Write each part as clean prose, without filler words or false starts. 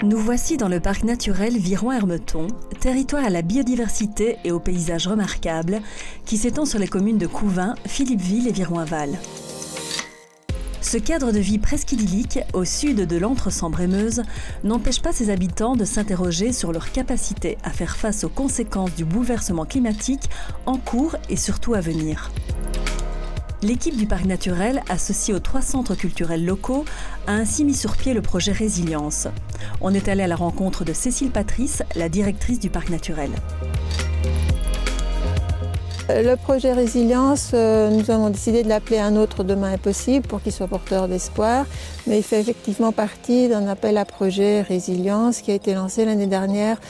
Nous voici dans le parc naturel Viron-Hermeton, territoire à la biodiversité et aux paysages remarquables, qui s'étend sur les communes de Couvin, Philippeville et Viron-Aval. Ce cadre de vie presque idyllique, au sud de l'Entre-Sambre-et-Meuse, n'empêche pas ses habitants de s'interroger sur leur capacité à faire face aux conséquences du bouleversement climatique en cours et surtout à venir. L'équipe du parc naturel, associée aux 3 centres culturels locaux, a ainsi mis sur pied le projet Résilience. On est allé à la rencontre de Cécile Patrice, la directrice du parc naturel. Le projet Résilience, nous avons décidé de l'appeler Un autre demain est possible pour qu'il soit porteur d'espoir. Mais il fait effectivement partie d'un appel à projet Résilience qui a été lancé l'année dernière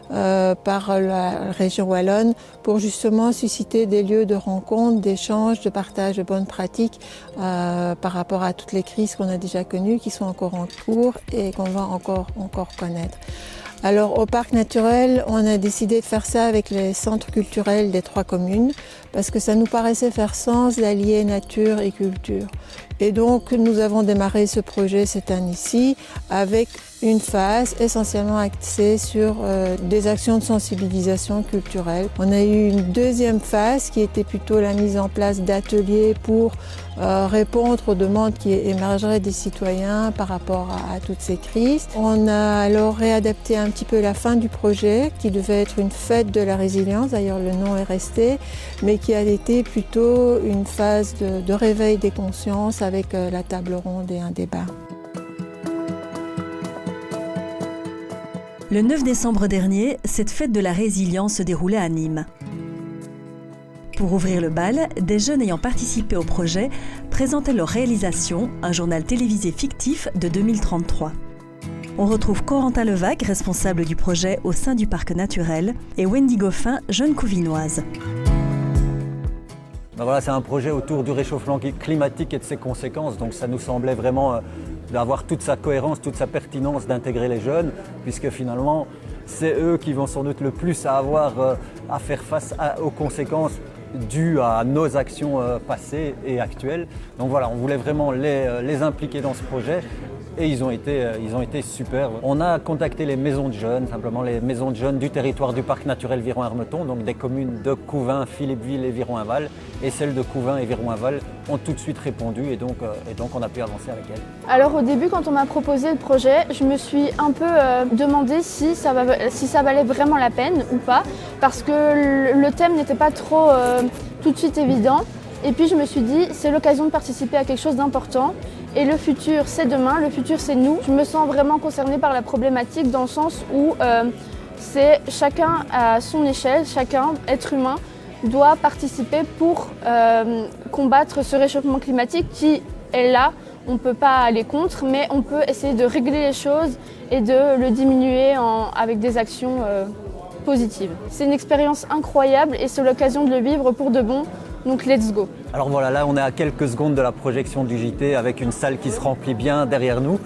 par la région wallonne pour justement susciter des lieux de rencontre, d'échange, de partage de bonnes pratiques par rapport à toutes les crises qu'on a déjà connues, qui sont encore en cours et qu'on va encore connaître. Alors au parc naturel, on a décidé de faire ça avec les centres culturels des 3 communes parce que ça nous paraissait faire sens d'allier nature et culture. Et donc nous avons démarré ce projet cette année-ci avec une phase essentiellement axée sur des actions de sensibilisation culturelle. On a eu une deuxième phase qui était plutôt la mise en place d'ateliers pour répondre aux demandes qui émergeraient des citoyens par rapport à toutes ces crises. On a alors réadapté un petit peu la fin du projet qui devait être une fête de la résilience, d'ailleurs le nom est resté, mais qui a été plutôt une phase de réveil des consciences avec la table ronde et un débat. Le 9 décembre dernier, cette fête de la résilience se déroulait à Nîmes. Pour ouvrir le bal, des jeunes ayant participé au projet présentaient leur réalisation, un journal télévisé fictif de 2033. On retrouve Corentin Levac, responsable du projet au sein du parc naturel, et Wendy Goffin, jeune couvinoise. Voilà, c'est un projet autour du réchauffement climatique et de ses conséquences, donc ça nous semblait vraiment d'avoir toute sa cohérence, toute sa pertinence d'intégrer les jeunes, puisque finalement, c'est eux qui vont sans doute le plus avoir à faire face aux conséquences dues à nos actions passées et actuelles. Donc voilà, on voulait vraiment les impliquer dans ce projet. Et ils ont été super. On a contacté les maisons de jeunes, simplement les maisons de jeunes du territoire du parc naturel Viron-Hermeton, donc des communes de Couvin, Philippeville et Viron-Aval. Et celles de Couvin et Viron-Aval ont tout de suite répondu et donc on a pu avancer avec elles. Alors au début, quand on m'a proposé le projet, je me suis un peu demandé si ça valait vraiment la peine ou pas, parce que le thème n'était pas trop tout de suite évident. Et puis je me suis dit, c'est l'occasion de participer à quelque chose d'important. Et le futur, c'est demain, le futur, c'est nous. Je me sens vraiment concernée par la problématique dans le sens où c'est chacun à son échelle, chacun, être humain, doit participer pour combattre ce réchauffement climatique qui est là. On ne peut pas aller contre, mais on peut essayer de régler les choses et de le diminuer avec des actions positives. C'est une expérience incroyable et c'est l'occasion de le vivre pour de bon. Donc let's go. Alors voilà, là on est à quelques secondes de la projection du JT avec une salle qui se remplit bien derrière nous.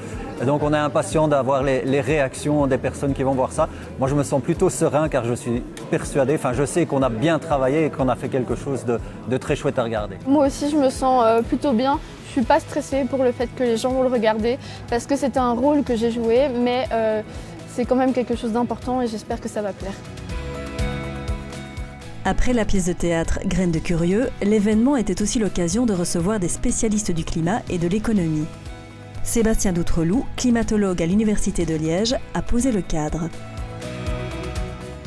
Donc on est impatient d'avoir les réactions des personnes qui vont voir ça. Moi je me sens plutôt serein car je suis persuadé, je sais qu'on a bien travaillé et qu'on a fait quelque chose de très chouette à regarder. Moi aussi je me sens plutôt bien. Je ne suis pas stressée pour le fait que les gens vont le regarder parce que c'était un rôle que j'ai joué, mais c'est quand même quelque chose d'important et j'espère que ça va plaire. Après la pièce de théâtre Graines de curieux, l'événement était aussi l'occasion de recevoir des spécialistes du climat et de l'économie. Sébastien Doutreloup, climatologue à l'Université de Liège, a posé le cadre.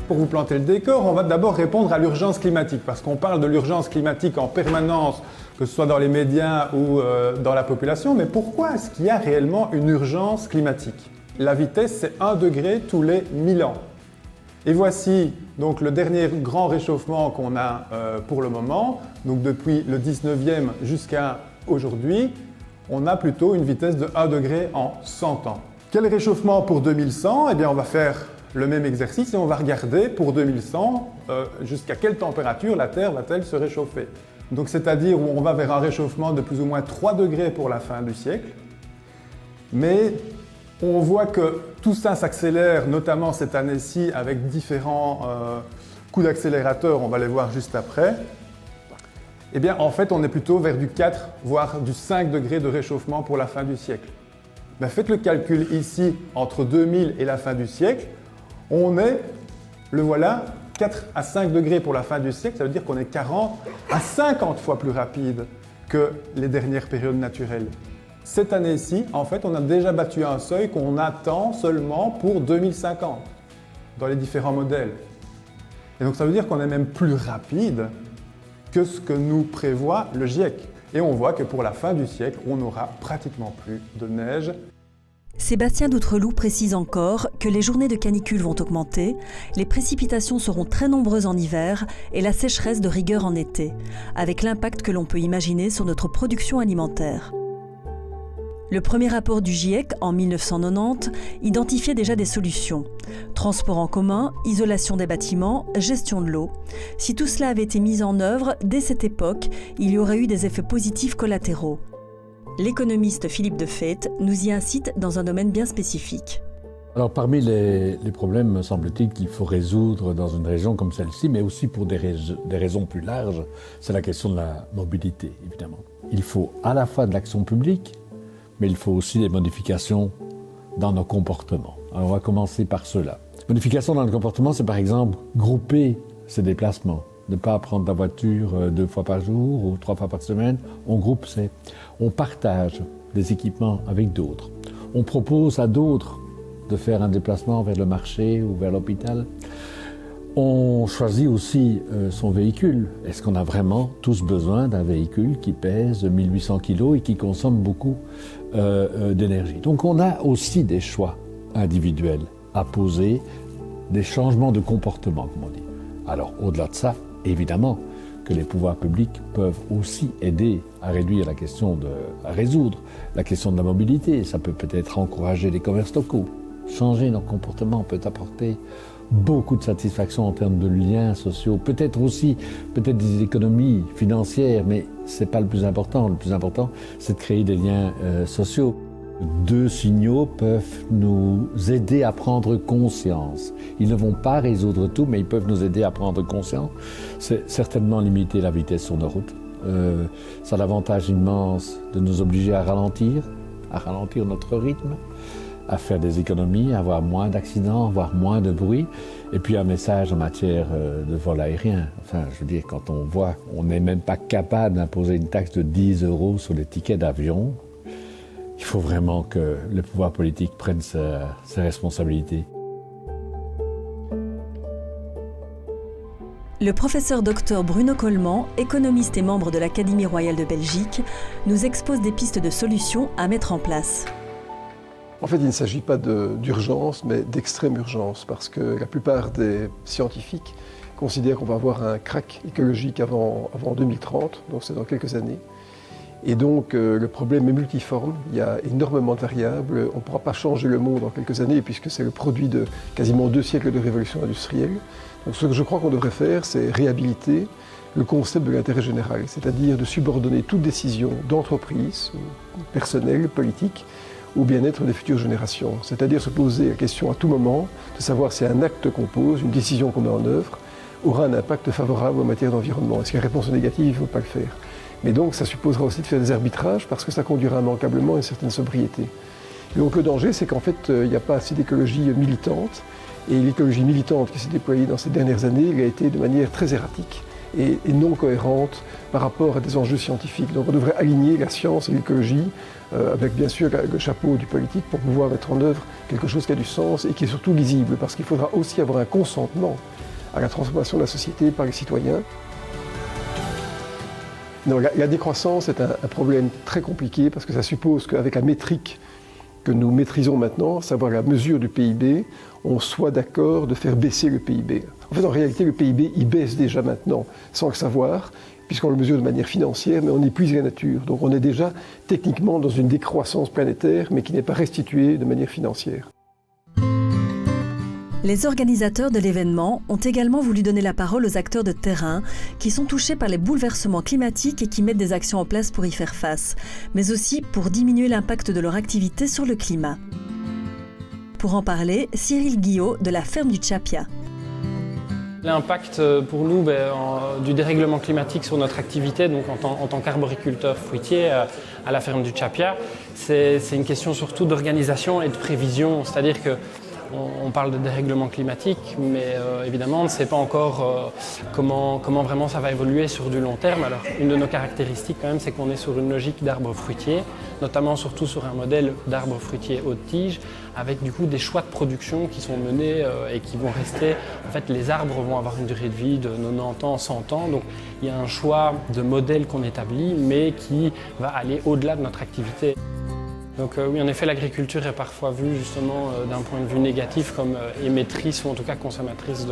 Pour vous planter le décor, on va d'abord répondre à l'urgence climatique, parce qu'on parle de l'urgence climatique en permanence, que ce soit dans les médias ou dans la population, mais pourquoi est-ce qu'il y a réellement une urgence climatique ? La vitesse, c'est 1 degré tous les 1000 ans. Et voici donc le dernier grand réchauffement qu'on a pour le moment. Donc depuis le 19e jusqu'à aujourd'hui, on a plutôt une vitesse de 1 degré en 100 ans. Quel réchauffement pour 2100 ? Eh bien, on va faire le même exercice et on va regarder pour 2100 jusqu'à quelle température la Terre va-t-elle se réchauffer. Donc c'est-à-dire où on va vers un réchauffement de plus ou moins 3 degrés pour la fin du siècle. Mais on voit que tout ça s'accélère, notamment cette année-ci, avec différents coups d'accélérateur, on va les voir juste après. Eh bien, en fait, on est plutôt vers du 4, voire du 5 degrés de réchauffement pour la fin du siècle. Ben faites le calcul ici, entre 2000 et la fin du siècle, on est, le voilà, 4 à 5 degrés pour la fin du siècle, ça veut dire qu'on est 40 à 50 fois plus rapide que les dernières périodes naturelles. Cette année-ci, en fait, on a déjà battu un seuil qu'on attend seulement pour 2050 dans les différents modèles. Et donc ça veut dire qu'on est même plus rapide que ce que nous prévoit le GIEC. Et on voit que pour la fin du siècle, on n'aura pratiquement plus de neige. Sébastien Doutreloup précise encore que les journées de canicule vont augmenter, les précipitations seront très nombreuses en hiver et la sécheresse de rigueur en été, avec l'impact que l'on peut imaginer sur notre production alimentaire. Le premier rapport du GIEC, en 1990, identifiait déjà des solutions. Transport en commun, isolation des bâtiments, gestion de l'eau. Si tout cela avait été mis en œuvre, dès cette époque, il y aurait eu des effets positifs collatéraux. L'économiste Philippe de Feet nous y incite dans un domaine bien spécifique. Alors parmi les problèmes, me semble-t-il, qu'il faut résoudre dans une région comme celle-ci, mais aussi pour des raisons plus larges, c'est la question de la mobilité, évidemment. Il faut à la fois de l'action publique, mais il faut aussi des modifications dans nos comportements. Alors on va commencer par cela. Modifications dans le comportement, c'est par exemple grouper ses déplacements. Ne pas prendre la voiture 2 fois par jour ou 3 fois par semaine. On groupe, on partage des équipements avec d'autres. On propose à d'autres de faire un déplacement vers le marché ou vers l'hôpital. On choisit aussi son véhicule. Est-ce qu'on a vraiment tous besoin d'un véhicule qui pèse 1800 kg et qui consomme beaucoup d'énergie? Donc on a aussi des choix individuels à poser, des changements de comportement, comme on dit. Alors au-delà de ça, évidemment que les pouvoirs publics peuvent aussi aider à réduire à résoudre la question de la mobilité. Ça peut peut-être encourager les commerces locaux. Changer nos comportements peut apporter beaucoup de satisfaction en termes de liens sociaux, peut-être des économies financières, mais ce n'est pas le plus important. Le plus important, c'est de créer des liens sociaux. 2 signaux peuvent nous aider à prendre conscience. Ils ne vont pas résoudre tout, mais ils peuvent nous aider à prendre conscience. C'est certainement limiter la vitesse sur nos routes. Ça a l'avantage immense de nous obliger à ralentir notre rythme, à faire des économies, à avoir moins d'accidents, avoir moins de bruit. Et puis un message en matière de vol aérien. Enfin, je veux dire, quand on voit, on n'est même pas capable d'imposer une taxe de 10 € sur les tickets d'avion. Il faut vraiment que le pouvoir politique prenne ses responsabilités. Le professeur Dr Bruno Coleman, économiste et membre de l'Académie royale de Belgique, nous expose des pistes de solutions à mettre en place. En fait, il ne s'agit pas d'urgence, mais d'extrême urgence, parce que la plupart des scientifiques considèrent qu'on va avoir un crack écologique avant 2030, donc c'est dans quelques années. Et donc le problème est multiforme, il y a énormément de variables, on ne pourra pas changer le monde en quelques années puisque c'est le produit de quasiment 2 siècles de révolution industrielle. Donc ce que je crois qu'on devrait faire, c'est réhabiliter le concept de l'intérêt général, c'est-à-dire de subordonner toute décision d'entreprise, personnelle, politique, au bien-être des futures générations. C'est-à-dire se poser la question à tout moment de savoir si un acte qu'on pose, une décision qu'on met en œuvre, aura un impact favorable en matière d'environnement. Est-ce qu'il y a une réponse négative, il ne faut pas le faire. Mais donc ça supposera aussi de faire des arbitrages parce que ça conduira immanquablement à une certaine sobriété. Et donc le danger, c'est qu'en fait, il n'y a pas assez d'écologie militante. Et l'écologie militante qui s'est déployée dans ces dernières années, elle a été de manière très erratique et non cohérente par rapport à des enjeux scientifiques. Donc on devrait aligner la science et l'écologie avec bien sûr le chapeau du politique pour pouvoir mettre en œuvre quelque chose qui a du sens et qui est surtout lisible. Parce qu'il faudra aussi avoir un consentement à la transformation de la société par les citoyens. Non, la décroissance est un problème très compliqué parce que ça suppose qu'avec la métrique que nous maîtrisons maintenant, à savoir la mesure du PIB, on soit d'accord de faire baisser le PIB. En fait, en réalité, le PIB, il baisse déjà maintenant, sans le savoir, puisqu'on le mesure de manière financière, mais on épuise la nature. Donc on est déjà techniquement dans une décroissance planétaire, mais qui n'est pas restituée de manière financière. Les organisateurs de l'événement ont également voulu donner la parole aux acteurs de terrain qui sont touchés par les bouleversements climatiques et qui mettent des actions en place pour y faire face, mais aussi pour diminuer l'impact de leur activité sur le climat. Pour en parler, Cyril Guillot de la ferme du Tchapia. L'impact pour nous du dérèglement climatique sur notre activité, donc en tant qu'arboriculteur fruitier à la ferme du Tchapia, c'est une question surtout d'organisation et de prévision. C'est-à-dire qu'on parle de dérèglement climatique, mais évidemment on ne sait pas encore comment vraiment ça va évoluer sur du long terme. Alors une de nos caractéristiques quand même, c'est qu'on est sur une logique d'arbre fruitier, notamment surtout sur un modèle d'arbre fruitier haute tige, avec du coup des choix de production qui sont menés et qui vont rester. En fait, les arbres vont avoir une durée de vie de 90 ans, 100 ans. Donc il y a un choix de modèle qu'on établit, mais qui va aller au-delà de notre activité. Donc oui, en effet, l'agriculture est parfois vue justement d'un point de vue négatif comme émettrice ou en tout cas consommatrice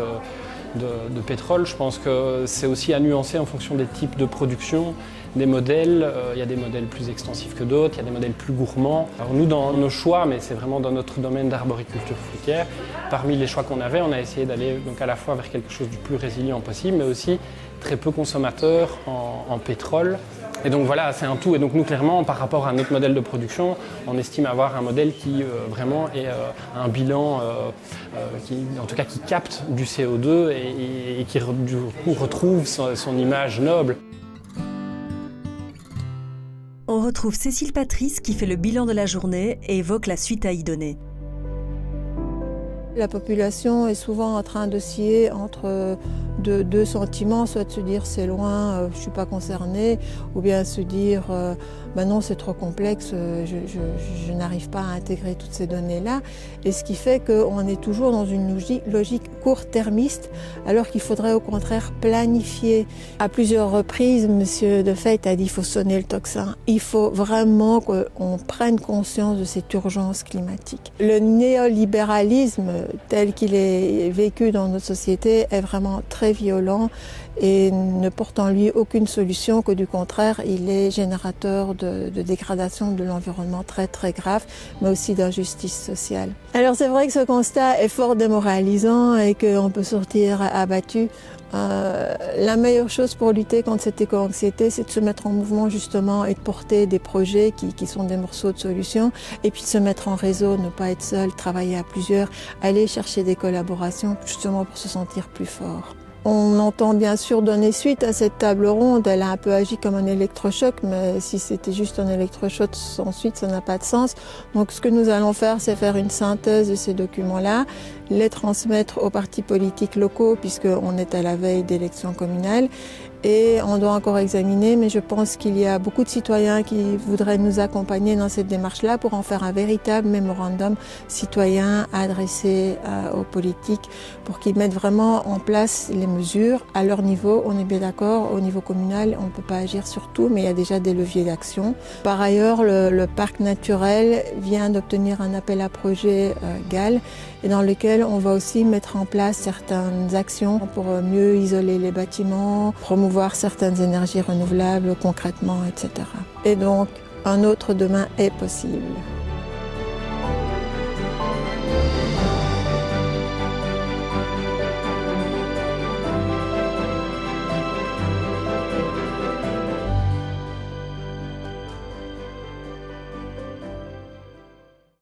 de pétrole. Je pense que c'est aussi à nuancer en fonction des types de production, des modèles. Il y a des modèles plus extensifs que d'autres, il y a des modèles plus gourmands. Alors nous, dans nos choix, mais c'est vraiment dans notre domaine d'arboriculture fruitière, parmi les choix qu'on avait, on a essayé d'aller donc à la fois vers quelque chose du plus résilient possible, mais aussi très peu consommateur en pétrole. Et donc voilà, c'est un tout. Et donc nous, clairement, par rapport à notre modèle de production, on estime avoir un modèle qui vraiment est un bilan en tout cas qui capte du CO2 et qui du coup retrouve son image noble. On retrouve Cécile Patrice qui fait le bilan de la journée et évoque la suite à y donner. La population est souvent en train d'osciller entre deux sentiments, soit de se dire c'est loin, je ne suis pas concernée, ou bien se dire non, c'est trop complexe, je n'arrive pas à intégrer toutes ces données-là. Et ce qui fait qu'on est toujours dans une logique court-termiste, alors qu'il faudrait au contraire planifier. À plusieurs reprises, M. Defeit a dit qu'il faut sonner le tocsin. Il faut vraiment qu'on prenne conscience de cette urgence climatique. Le néolibéralisme tel qu'il est vécu dans notre société est vraiment très violent et ne porte en lui aucune solution, que du contraire, il est générateur de dégradation de l'environnement très très grave, mais aussi d'injustice sociale. Alors c'est vrai que ce constat est fort démoralisant et qu'on peut sortir abattu. La meilleure chose pour lutter contre cette éco-anxiété, c'est de se mettre en mouvement justement et de porter des projets qui sont des morceaux de solutions, et puis de se mettre en réseau, ne pas être seul, travailler à plusieurs, aller chercher des collaborations justement pour se sentir plus fort. On entend bien sûr donner suite à cette table ronde. Elle a un peu agi comme un électrochoc, mais si c'était juste un électrochoc sans suite, ça n'a pas de sens. Donc ce que nous allons faire, c'est faire une synthèse de ces documents-là, les transmettre aux partis politiques locaux, puisqu'on est à la veille d'élections communales. Et on doit encore examiner, mais je pense qu'il y a beaucoup de citoyens qui voudraient nous accompagner dans cette démarche-là pour en faire un véritable mémorandum citoyen adressé aux politiques pour qu'ils mettent vraiment en place les mesures à leur niveau. On est bien d'accord, au niveau communal, on ne peut pas agir sur tout, mais il y a déjà des leviers d'action. Par ailleurs, le parc naturel vient d'obtenir un appel à projet GAL, et dans lequel on va aussi mettre en place certaines actions pour mieux isoler les bâtiments, promouvoir certaines énergies renouvelables concrètement, etc. Et donc, un autre demain est possible.